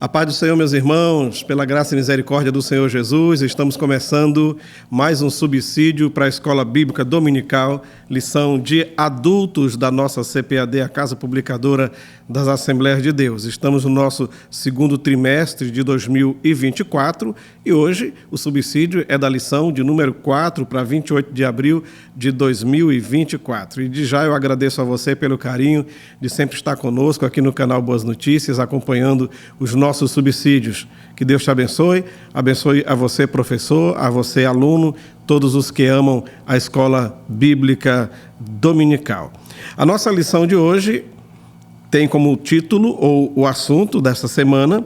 A paz do Senhor, meus irmãos, pela graça e misericórdia do Senhor Jesus, estamos começando mais um subsídio para a Escola Bíblica Dominical, lição de adultos da nossa CPAD, a Casa Publicadora das Assembleias de Deus. Estamos no nosso segundo trimestre de 2024 e hoje o subsídio é da lição de número 4 para 28 de abril de 2024. E de já eu agradeço a você pelo carinho de sempre estar conosco aqui no canal Boas Notícias, acompanhando os nossos subsídios. Que Deus te abençoe, abençoe a você, professor, a você, aluno, todos os que amam a Escola Bíblica Dominical. A nossa lição de hoje tem como título, ou o assunto dessa semana,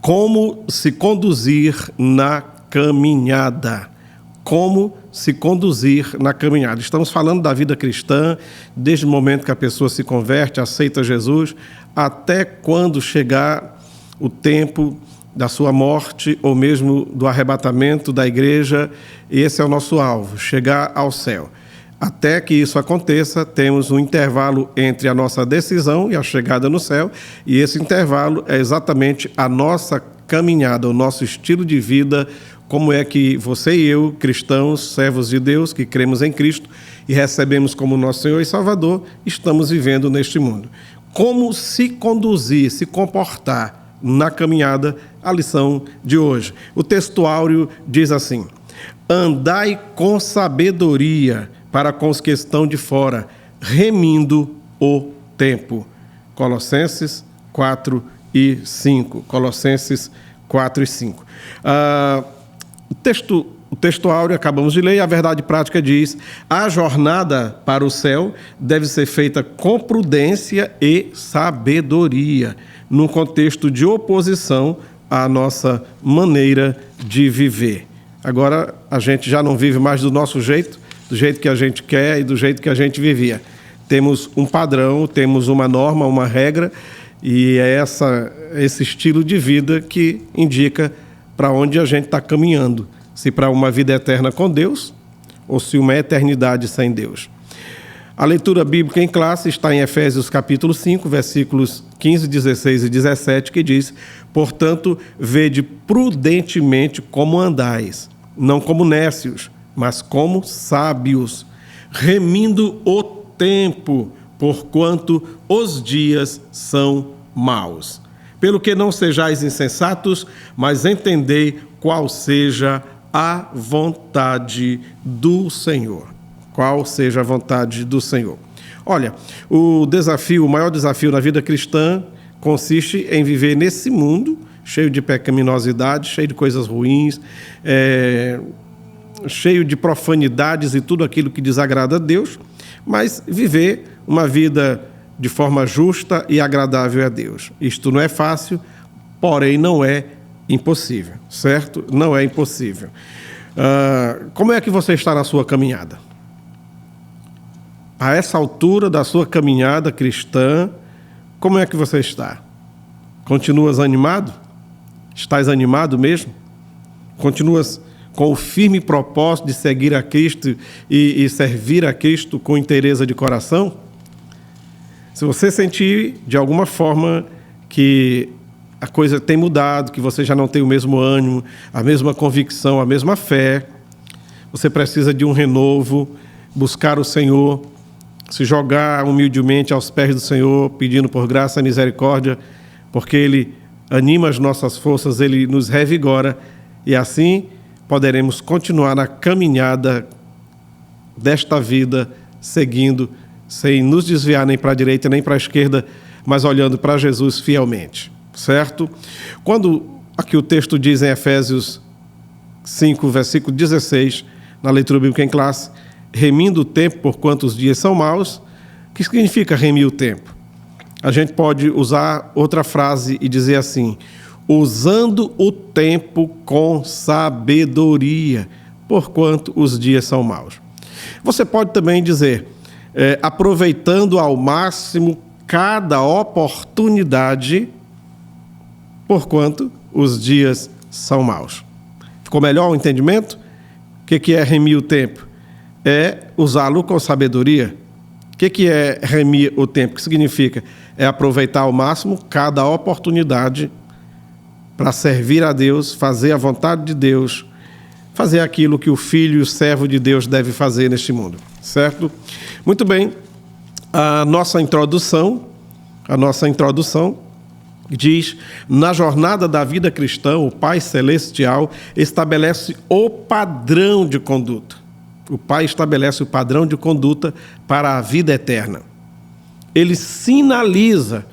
como se conduzir na caminhada. Como se conduzir na caminhada. Estamos falando da vida cristã, desde o momento que a pessoa se converte, aceita Jesus, até quando chegar o tempo da sua morte ou mesmo do arrebatamento da igreja. Esse é o nosso alvo, chegar ao céu. Até que isso aconteça, temos um intervalo entre a nossa decisão e a chegada no céu, e esse intervalo é exatamente a nossa caminhada, o nosso estilo de vida, como é que você e eu, cristãos, servos de Deus, que cremos em Cristo e recebemos como nosso Senhor e Salvador, estamos vivendo neste mundo. Como se conduzir, se comportar na caminhada, a lição de hoje. O texto áureo diz assim: andai com sabedoria para com os que estão de fora, remindo o tempo. Colossenses 4 e 5. Colossenses 4 e 5. O texto áureo acabamos de ler, e a verdade prática diz: a jornada para o céu deve ser feita com prudência e sabedoria, num contexto de oposição à nossa maneira de viver. Agora, a gente já não vive mais do nosso jeito, do jeito que a gente quer e do jeito que a gente vivia. Temos um padrão, temos uma norma, uma regra, e é esse estilo de vida que indica para onde a gente está caminhando. Se para uma vida eterna com Deus ou se uma eternidade sem Deus. A leitura bíblica em classe está em Efésios capítulo 5, versículos 15, 16 e 17, que diz: portanto, vede prudentemente como andais, não como nécios, mas como sábios, remindo o tempo, porquanto os dias são maus. Pelo que não sejais insensatos, mas entendei qual seja a vontade do Senhor. Qual seja a vontade do Senhor. Olha, o maior desafio na vida cristã consiste em viver nesse mundo cheio de pecaminosidade, cheio de coisas ruins, cheio de profanidades e tudo aquilo que desagrada a Deus, mas viver uma vida de forma justa e agradável a Deus. Isto não é fácil, porém não é impossível, certo? Não é impossível. Como é que você está na sua caminhada? A essa altura da sua caminhada cristã, como é que você está? Continuas animado? Estás animado mesmo? Continuas com o firme propósito de seguir a Cristo e servir a Cristo com inteireza de coração? Se você sentir de alguma forma que a coisa tem mudado, que você já não tem o mesmo ânimo, a mesma convicção, a mesma fé, você precisa de um renovo, buscar o Senhor, se jogar humildemente aos pés do Senhor, pedindo por graça e misericórdia, porque Ele anima as nossas forças, Ele nos revigora, e assim poderemos continuar na caminhada desta vida, seguindo, sem nos desviar nem para a direita nem para a esquerda, mas olhando para Jesus fielmente, certo? Quando aqui o texto diz em Efésios 5, versículo 16, na leitura bíblica em classe, remindo o tempo por quantos dias são maus, o que significa remir o tempo? A gente pode usar outra frase e dizer assim: usando o tempo com sabedoria, porquanto os dias são maus. Você pode também dizer, aproveitando ao máximo cada oportunidade, porquanto os dias são maus. Ficou melhor o entendimento? O que é remir o tempo? É usá-lo com sabedoria. O que é remir o tempo? O que significa? É aproveitar ao máximo cada oportunidade para servir a Deus, fazer a vontade de Deus, fazer aquilo que o filho e o servo de Deus deve fazer neste mundo, certo? Muito bem, a nossa introdução diz: na jornada da vida cristã, o Pai Celestial estabelece o padrão de conduta. O Pai estabelece o padrão de conduta para a vida eterna. Ele sinaliza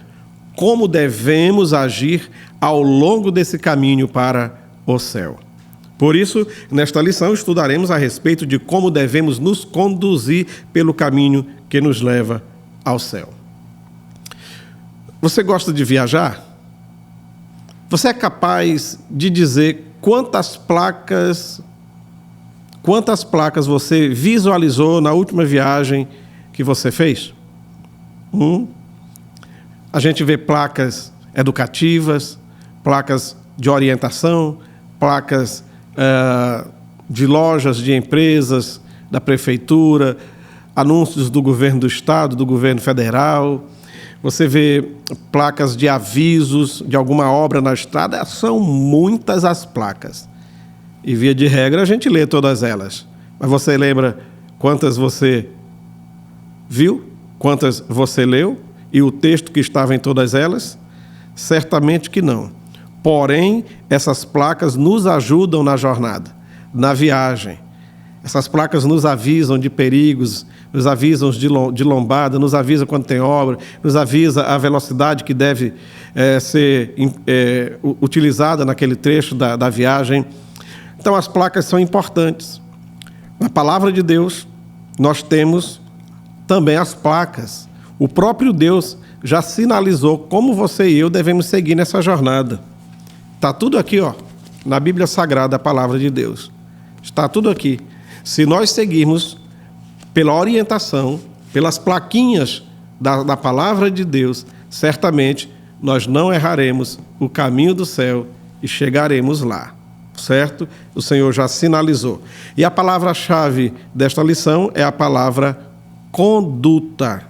como devemos agir ao longo desse caminho para o céu. Por isso, nesta lição, estudaremos a respeito de como devemos nos conduzir pelo caminho que nos leva ao céu. Você gosta de viajar? Você é capaz de dizer quantas placas você visualizou na última viagem que você fez? A gente vê placas educativas, placas de orientação, placas de lojas, de empresas, da prefeitura, anúncios do governo do estado, do governo federal. Você vê placas de avisos de alguma obra na estrada. São muitas as placas. E, via de regra, a gente lê todas elas. Mas você lembra quantas você viu? Quantas você leu? E o texto que estava em todas elas? Certamente que não. Porém, essas placas nos ajudam na jornada, na viagem. Essas placas nos avisam de perigos, nos avisam de lombada, nos avisam quando tem obra, nos avisa a velocidade que deve ser utilizada naquele trecho da viagem. Então, as placas são importantes. Na palavra de Deus, nós temos também as placas. O próprio Deus já sinalizou como você e eu devemos seguir nessa jornada. Está tudo aqui, na Bíblia Sagrada, a palavra de Deus. Está tudo aqui. Se nós seguirmos pela orientação, pelas plaquinhas da palavra de Deus, certamente nós não erraremos o caminho do céu e chegaremos lá, certo? O Senhor já sinalizou. E a palavra-chave desta lição é a palavra conduta.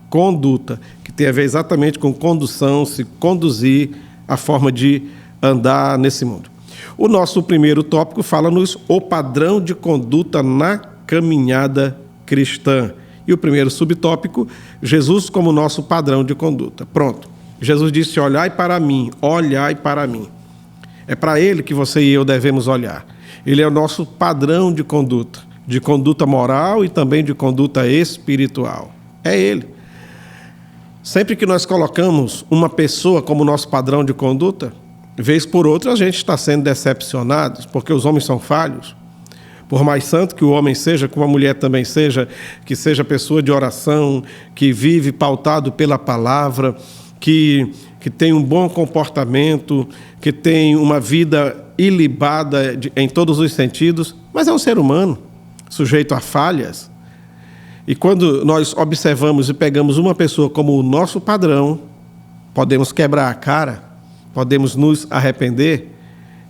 Conduta, que tem a ver exatamente com condução, se conduzir, a forma de andar nesse mundo. O nosso primeiro tópico fala-nos o padrão de conduta na caminhada cristã. E o primeiro subtópico, Jesus como nosso padrão de conduta. Pronto. Jesus disse: olhai para mim, olhai para mim. É para Ele que você e eu devemos olhar. Ele é o nosso padrão de conduta moral e também de conduta espiritual. É Ele. Sempre que nós colocamos uma pessoa como nosso padrão de conduta, vez por outra a gente está sendo decepcionado, porque os homens são falhos. Por mais santo que o homem seja, como a mulher também seja, que seja pessoa de oração, que vive pautado pela palavra, que tem um bom comportamento, que tem uma vida ilibada em todos os sentidos, mas é um ser humano, sujeito a falhas. E quando nós observamos e pegamos uma pessoa como o nosso padrão, podemos quebrar a cara, podemos nos arrepender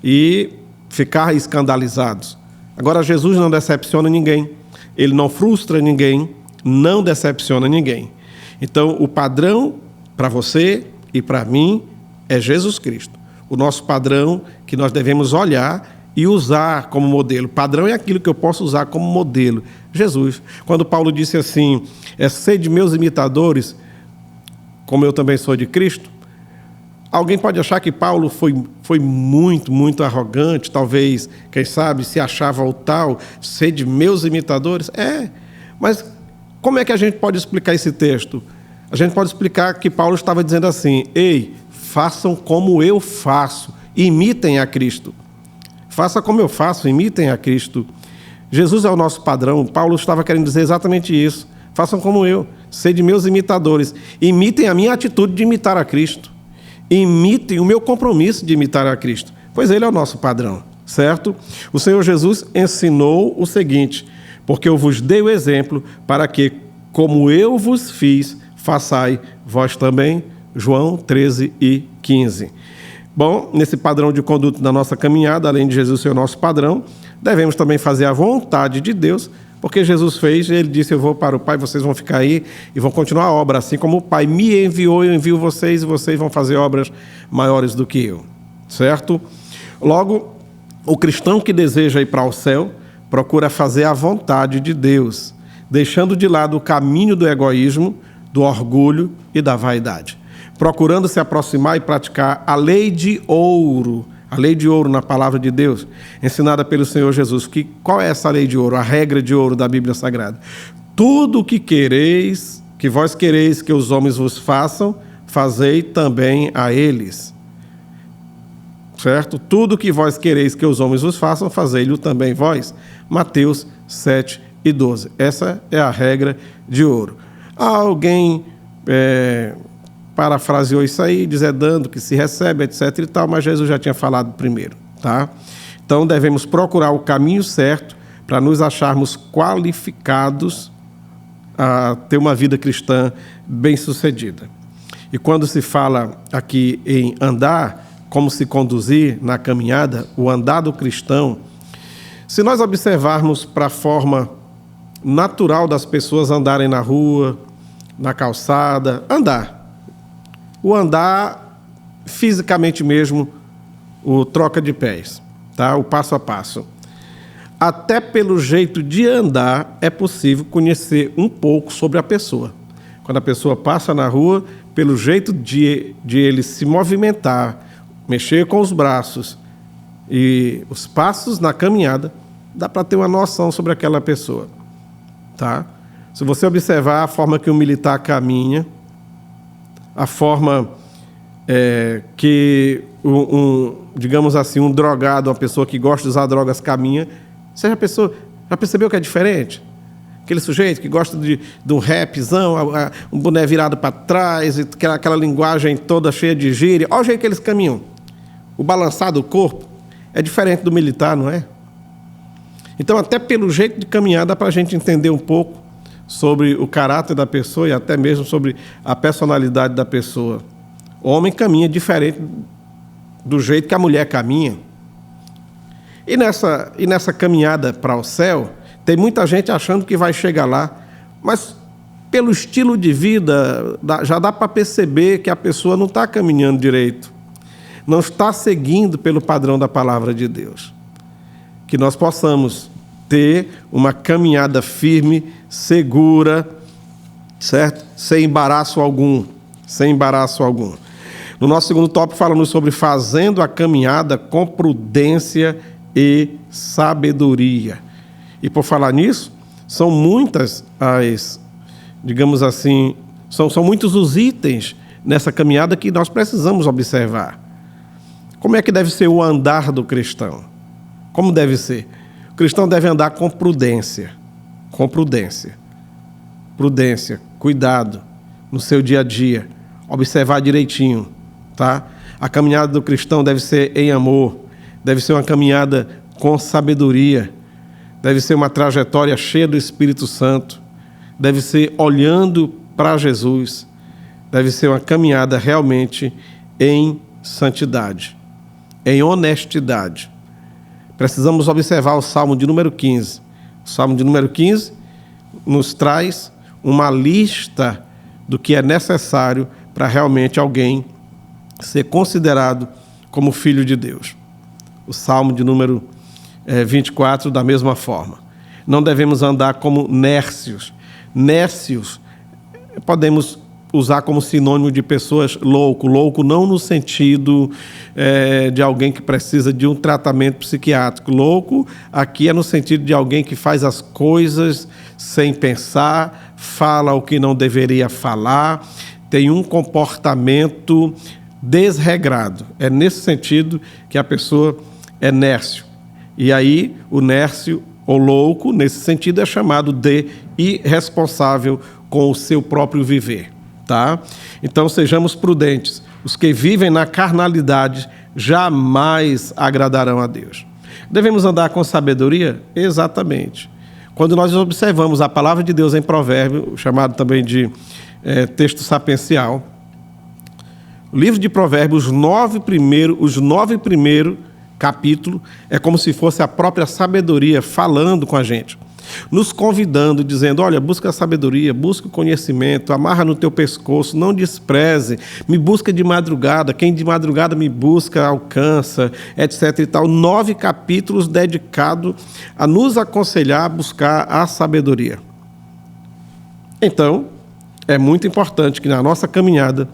e ficar escandalizados. Agora, Jesus não decepciona ninguém, Ele não frustra ninguém, não decepciona ninguém. Então, o padrão para você e para mim é Jesus Cristo. O nosso padrão que nós devemos olhar e usar como modelo. Padrão é aquilo que eu posso usar como modelo. Jesus. Quando Paulo disse assim, sede meus imitadores, como eu também sou de Cristo, alguém pode achar que Paulo foi muito, muito arrogante, talvez, quem sabe, se achava o tal, sede meus imitadores. Mas como é que a gente pode explicar esse texto? A gente pode explicar que Paulo estava dizendo assim, ei, façam como eu faço, imitem a Cristo. Faça como eu faço, imitem a Cristo. Jesus é o nosso padrão. Paulo estava querendo dizer exatamente isso. Façam como eu, sede meus imitadores. Imitem a minha atitude de imitar a Cristo. Imitem o meu compromisso de imitar a Cristo, pois Ele é o nosso padrão, certo? O Senhor Jesus ensinou o seguinte, porque eu vos dei o exemplo para que, como eu vos fiz, façai vós também. João 13:15. Bom, nesse padrão de conduta da nossa caminhada, além de Jesus ser o nosso padrão, devemos também fazer a vontade de Deus, porque Jesus fez, Ele disse, eu vou para o Pai, vocês vão ficar aí e vão continuar a obra, assim como o Pai me enviou, eu envio vocês e vocês vão fazer obras maiores do que eu. certo? Logo, o cristão que deseja ir para o céu procura fazer a vontade de Deus, deixando de lado o caminho do egoísmo, do orgulho e da vaidade, procurando se aproximar e praticar a lei de ouro na palavra de Deus, ensinada pelo Senhor Jesus. Qual é essa lei de ouro, a regra de ouro da Bíblia Sagrada? Tudo o que quereis, que vós quereis que os homens vos façam, fazei também a eles. Certo? Tudo que vós quereis que os homens vos façam, fazei-lo também vós. Mateus 7:12. Essa é a regra de ouro. Alguém parafraseou isso aí, dizendo que se recebe, etc. e tal, mas Jesus já tinha falado primeiro, tá? Então devemos procurar o caminho certo para nos acharmos qualificados a ter uma vida cristã bem-sucedida. E quando se fala aqui em andar, como se conduzir na caminhada, o andar do cristão, se nós observarmos para a forma natural das pessoas andarem na rua, na calçada, o andar fisicamente mesmo, o troca de pés, tá? O passo a passo. Até pelo jeito de andar é possível conhecer um pouco sobre a pessoa. Quando a pessoa passa na rua, pelo jeito de ele se movimentar, mexer com os braços e os passos na caminhada, dá para ter uma noção sobre aquela pessoa, tá? Se você observar a forma que um militar caminha, a forma que digamos assim, um drogado, uma pessoa que gosta de usar drogas caminha, você já percebeu que é diferente? Aquele sujeito que gosta de um rapzão, um boné virado para trás, aquela linguagem toda cheia de gíria, olha o jeito que eles caminham. O balançar do corpo é diferente do militar, não é? Então, até pelo jeito de caminhar, dá para a gente entender um pouco sobre o caráter da pessoa e até mesmo sobre a personalidade da pessoa. O homem caminha diferente do jeito que a mulher caminha. E nessa caminhada para o céu, tem muita gente achando que vai chegar lá, mas pelo estilo de vida, já dá para perceber que a pessoa não está caminhando direito, não está seguindo pelo padrão da palavra de Deus. Que nós possamos ter uma caminhada firme, segura, certo? Sem embaraço algum. No nosso segundo tópico, falamos sobre fazendo a caminhada com prudência e sabedoria. E por falar nisso, são muitas digamos assim, são muitos os itens nessa caminhada que nós precisamos observar. Como é que deve ser o andar do cristão? Como deve ser? O cristão deve andar com prudência. Prudência, cuidado no seu dia a dia, observar direitinho, tá? A caminhada do cristão deve ser em amor, deve ser uma caminhada com sabedoria, deve ser uma trajetória cheia do Espírito Santo, deve ser olhando para Jesus, deve ser uma caminhada realmente em santidade, em honestidade. Precisamos observar o Salmo de número 15. O Salmo de número 15 nos traz uma lista do que é necessário para realmente alguém ser considerado como filho de Deus. O Salmo de número 24, da mesma forma. Não devemos andar como nércios. Nércios podemos usar como sinônimo de pessoas louco não no sentido de alguém que precisa de um tratamento psiquiátrico. Louco aqui é no sentido de alguém que faz as coisas sem pensar, fala o que não deveria falar, tem um comportamento desregrado. É nesse sentido que a pessoa é nércio. E aí o nércio ou louco, nesse sentido, é chamado de irresponsável com o seu próprio viver. Tá? Então sejamos prudentes. Os que vivem na carnalidade jamais agradarão a Deus. Devemos andar com sabedoria? Exatamente. Quando nós observamos a palavra de Deus em Provérbio, chamado também de texto sapiencial, o livro de Provérbios, os nove primeiros capítulos, é como se fosse a própria sabedoria falando com a gente. nos convidando, dizendo: olha, busca a sabedoria, busca o conhecimento, amarra no teu pescoço, não despreze, me busca de madrugada, quem de madrugada me busca alcança, etc. e tal. 9 capítulos dedicados a nos aconselhar a buscar a sabedoria. Então, é muito importante que na nossa caminhada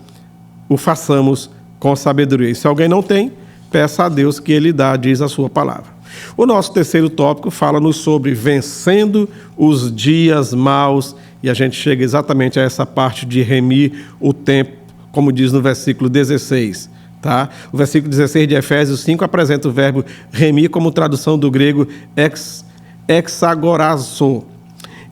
o façamos com sabedoria. E se alguém não tem, peça a Deus que Ele dá, diz a sua palavra. O nosso terceiro tópico fala-nos sobre vencendo os dias maus, e a gente chega exatamente a essa parte de remir o tempo, como diz no versículo 16. Tá? O versículo 16 de Efésios 5 apresenta o verbo remir como tradução do grego exagorazo.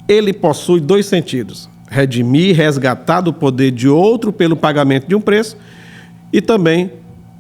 Ele possui 2 sentidos: redimir, resgatar do poder de outro pelo pagamento de um preço, e também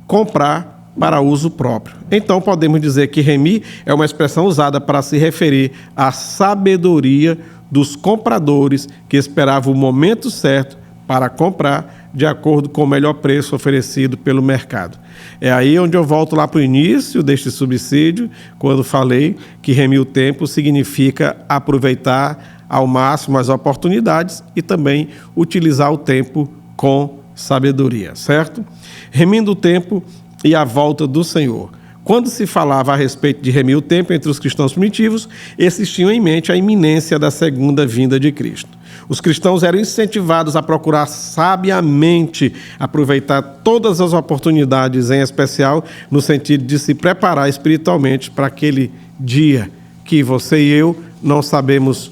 comprar para uso próprio. Então, podemos dizer que remir é uma expressão usada para se referir à sabedoria dos compradores que esperavam o momento certo para comprar de acordo com o melhor preço oferecido pelo mercado. É aí onde eu volto lá para o início deste subsídio, quando falei que remir o tempo significa aproveitar ao máximo as oportunidades e também utilizar o tempo com sabedoria, certo? Remindo o tempo e a volta do Senhor. Quando se falava a respeito de remir o tempo entre os cristãos primitivos, esses tinham em mente a iminência da segunda vinda de Cristo. Os cristãos eram incentivados a procurar sabiamente aproveitar todas as oportunidades, em especial no sentido de se preparar espiritualmente para aquele dia que você e eu não sabemos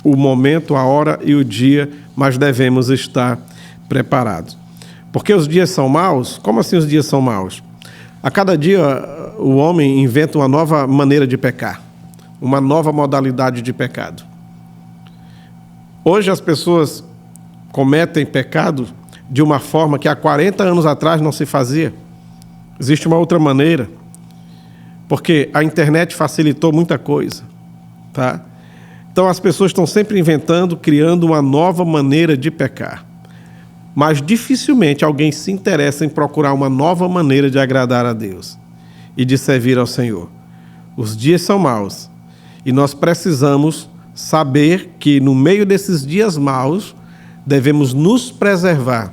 o momento, a hora e o dia, mas devemos estar preparados. Porque os dias são maus? Como assim os dias são maus? A cada dia o homem inventa uma nova maneira de pecar, uma nova modalidade de pecado. Hoje as pessoas cometem pecado de uma forma que há 40 anos atrás não se fazia. Existe uma outra maneira, porque a internet facilitou muita coisa, tá? Então as pessoas estão sempre inventando, criando uma nova maneira de pecar. Mas dificilmente alguém se interessa em procurar uma nova maneira de agradar a Deus e de servir ao Senhor. Os dias são maus e nós precisamos saber que no meio desses dias maus devemos nos preservar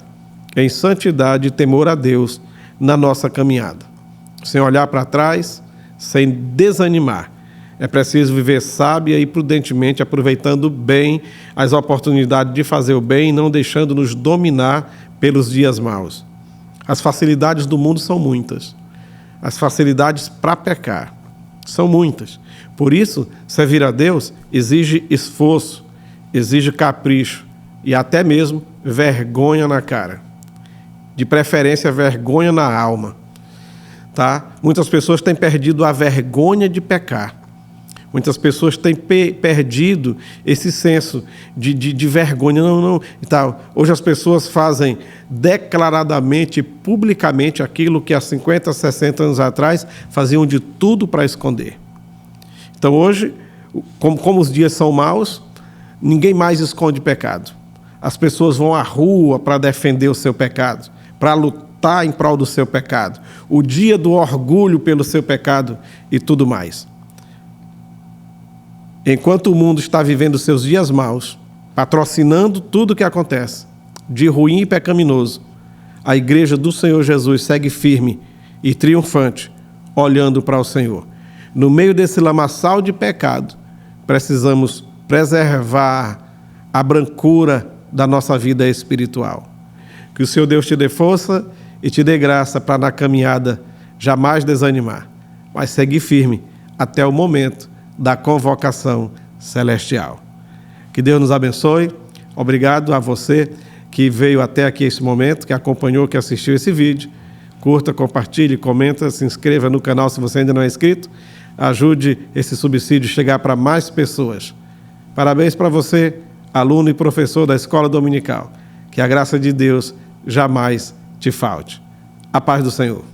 em santidade e temor a Deus na nossa caminhada, sem olhar para trás, sem desanimar. É preciso viver sábia e prudentemente, aproveitando bem as oportunidades de fazer o bem e não deixando-nos dominar pelos dias maus. As facilidades do mundo são muitas. As facilidades para pecar são muitas. Por isso, servir a Deus exige esforço, exige capricho e até mesmo vergonha na cara. De preferência, vergonha na alma. Tá? Muitas pessoas têm perdido a vergonha de pecar. Muitas pessoas têm perdido esse senso de vergonha. Não, e tal. Hoje as pessoas fazem declaradamente, publicamente, aquilo que há 50, 60 anos atrás faziam de tudo para esconder. Então hoje, como os dias são maus, ninguém mais esconde pecado. As pessoas vão à rua para defender o seu pecado, para lutar em prol do seu pecado. O dia do orgulho pelo seu pecado e tudo mais. Enquanto o mundo está vivendo seus dias maus, patrocinando tudo o que acontece, de ruim e pecaminoso, a igreja do Senhor Jesus segue firme e triunfante, olhando para o Senhor. No meio desse lamaçal de pecado, precisamos preservar a brancura da nossa vida espiritual. Que o Senhor Deus te dê força e te dê graça para na caminhada jamais desanimar, mas seguir firme até o momento da convocação celestial. Que Deus nos abençoe. Obrigado a você que veio até aqui esse momento, que acompanhou, que assistiu esse vídeo. Curta, compartilhe, comenta, se inscreva no canal se você ainda não é inscrito. Ajude esse subsídio a chegar para mais pessoas. Parabéns para você, aluno e professor da Escola Dominical. Que a graça de Deus jamais te falte. A paz do Senhor.